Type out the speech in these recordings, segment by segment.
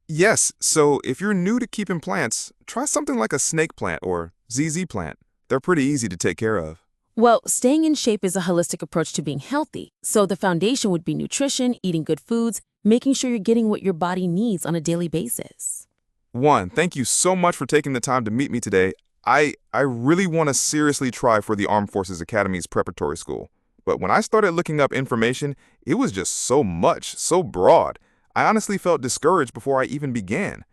Yes, so if you're new to keeping plants, try something like a snake plant or ZZ plant. They're pretty easy to take care of. Well, staying in shape is a holistic approach to being healthy. So the foundation would be nutrition, eating good foods, making sure you're getting what your body needs on a daily basis. One, thank you so much for taking the time to meet me today. I really want to seriously try for the Armed Forces Academy's preparatory school. But when I started looking up information, it was just so much, so broad. I honestly felt discouraged before I even began.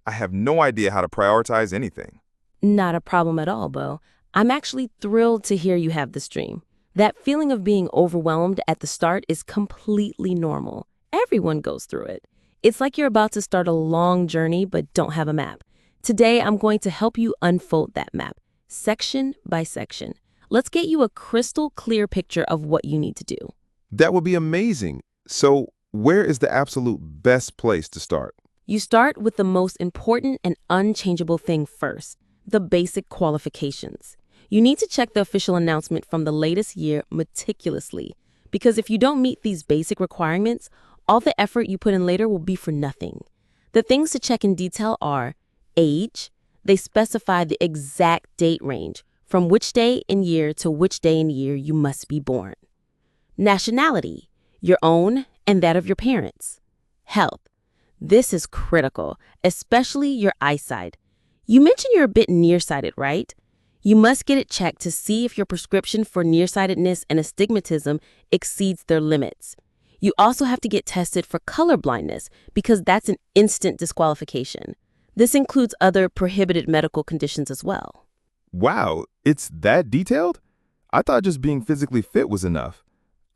I have no idea how to prioritize anything. Not a problem at all, Bo. I'm actually thrilled to hear you have this dream. That feeling of being overwhelmed at the start is completely normal. Everyone goes through it. It's like you're about to start a long journey but don't have a map. Today, I'm going to help you unfold that map, section by section. Let's get you a crystal clear picture of what you need to do. That would be amazing. So, where is the absolute best place to start? You start with the most important and unchangeable thing first, the basic qualifications. You need to check the official announcement from the latest year meticulously, because if you don't meet these basic requirements, all the effort you put in later will be for nothing. The things to check in detail are age. They specify the exact date range, from which day and year to which day and year you must be born. Nationality, your own and that of your parents. Health. This is critical, especially your eyesight. You mentioned you're a bit nearsighted, right? You must get it checked to see if your prescription for nearsightedness and astigmatism exceeds their limits. You also have to get tested for color blindness because that's an instant disqualification. This includes other prohibited medical conditions as well. Wow, it's that detailed? I thought just being physically fit was enough.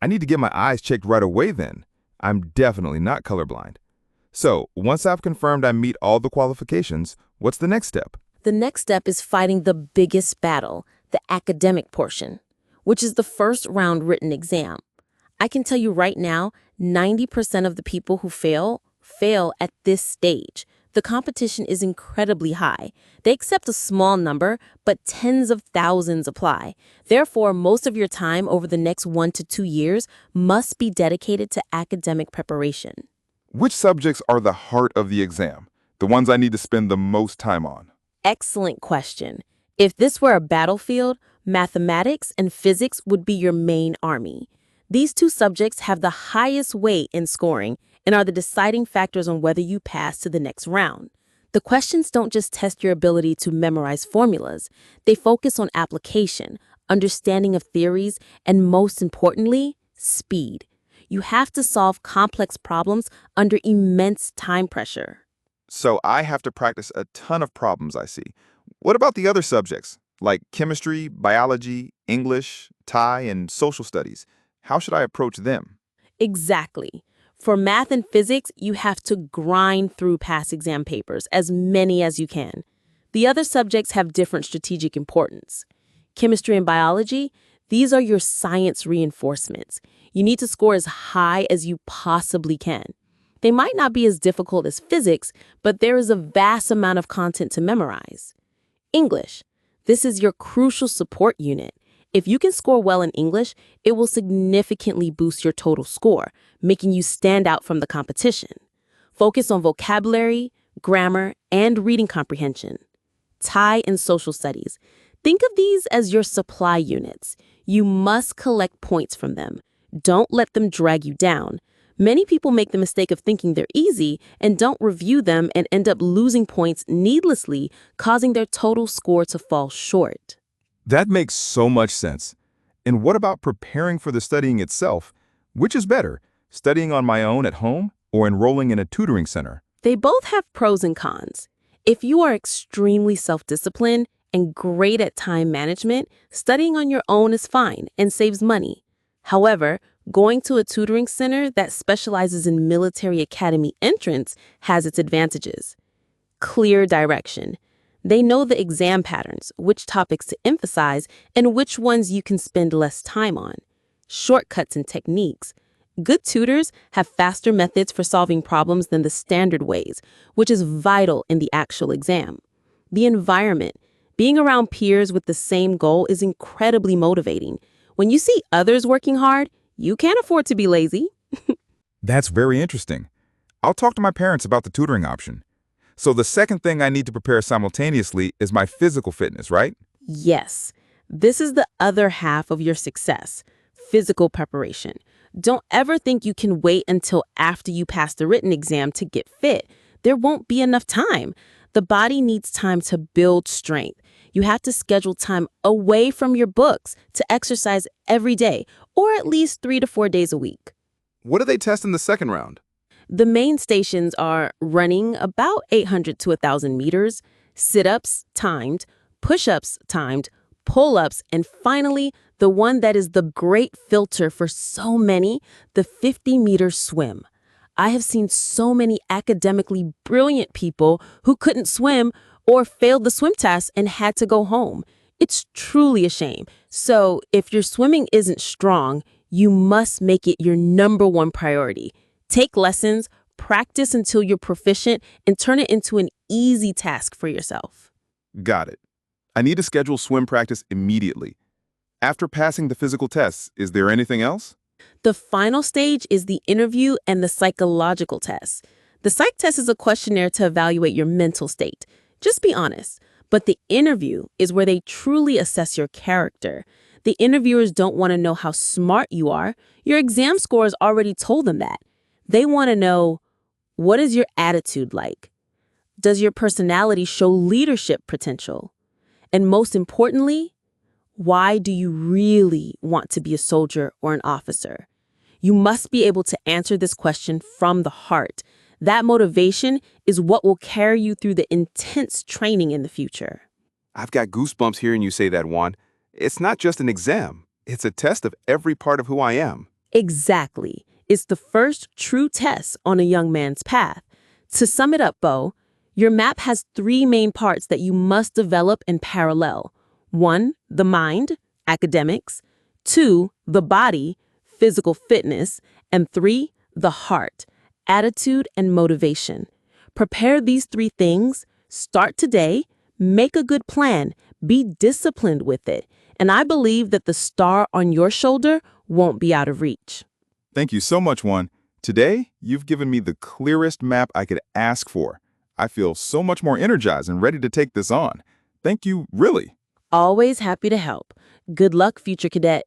I need to get my eyes checked right away then. I'm definitely not colorblind. So, once I've confirmed I meet all the qualifications, what's the next step? The next step is fighting the biggest battle, the academic portion, which is the first round written exam. I can tell you right now, 90% of the people who fail at this stage. The competition is incredibly high. They accept a small number, but tens of thousands apply. Therefore, most of your time over the next 1 to 2 years must be dedicated to academic preparation. Which subjects are the heart of the exam? The ones I need to spend the most time on? Excellent question. If this were a battlefield, mathematics and physics would be your main army. These two subjects have the highest weight in scoring and are the deciding factors on whether you pass to the next round. The questions don't just test your ability to memorize formulas. They focus on application, understanding of theories, and most importantly, speed. You have to solve complex problems under immense time pressure. So I have to practice a ton of problems, I see. What about the other subjects, like chemistry, biology, English, Thai, and social studies? How should I approach them? Exactly. For math and physics, you have to grind through past exam papers, as many as you can. The other subjects have different strategic importance. Chemistry and biology, these are your science reinforcements. You need to score as high as you possibly can. They might not be as difficult as physics, but there is a vast amount of content to memorize. English, this is your crucial support unit. If you can score well in English, it will significantly boost your total score, making you stand out from the competition. Focus on vocabulary, grammar, and reading comprehension. Thai and social studies. Think of these as your supply units. You must collect points from them. Don't let them drag you down. Many people make the mistake of thinking they're easy and don't review them and end up losing points needlessly, causing their total score to fall short. That makes so much sense. And what about preparing for the studying itself? Which is better, studying on my own at home or enrolling in a tutoring center? They both have pros and cons. If you are extremely self-disciplined and great at time management, studying on your own is fine and saves money. However, going to a tutoring center that specializes in military academy entrance has its advantages. Clear direction. They know the exam patterns, which topics to emphasize, and which ones you can spend less time on. Shortcuts and techniques. Good tutors have faster methods for solving problems than the standard ways, which is vital in the actual exam. The environment. Being around peers with the same goal is incredibly motivating. When you see others working hard, you can't afford to be lazy. That's very interesting. I'll talk to my parents about the tutoring option. So the second thing I need to prepare simultaneously is my physical fitness, right? Yes, this is the other half of your success, physical preparation. Don't ever think you can wait until after you pass the written exam to get fit. There won't be enough time. The body needs time to build strength. You have to schedule time away from your books to exercise every day, or at least 3 to 4 days a week. What do they test in the second round? The main stations are running about 800 to 1,000 meters, sit-ups timed, push-ups timed, pull-ups, and finally, the one that is the great filter for so many, the 50-meter swim. I have seen so many academically brilliant people who couldn't swim or failed the swim test and had to go home. It's truly a shame. So if your swimming isn't strong, you must make it your #1 priority. Take lessons, practice until you're proficient, and turn it into an easy task for yourself. Got it. I need to schedule swim practice immediately. After passing the physical tests, is there anything else? The final stage is the interview and the psychological test. The psych test is a questionnaire to evaluate your mental state. Just be honest. But the interview is where they truly assess your character. The interviewers don't want to know how smart you are. Your exam scores already told them that. They want to know, what is your attitude like? Does your personality show leadership potential? And most importantly, why do you really want to be a soldier or an officer? You must be able to answer this question from the heart. That motivation is what will carry you through the intense training in the future. I've got goosebumps hearing you say that, Juan. It's not just an exam. It's a test of every part of who I am. Exactly. It's the first true test on a young man's path. To sum it up, Bo, your map has 3 main parts that you must develop in parallel. 1, the mind, academics. 2, the body, physical fitness. And 3, the heart, attitude and motivation. Prepare these 3 things, start today, make a good plan, be disciplined with it. And I believe that the star on your shoulder won't be out of reach. Thank you so much, Juan. Today, you've given me the clearest map I could ask for. I feel so much more energized and ready to take this on. Thank you, really. Always happy to help. Good luck, future cadet.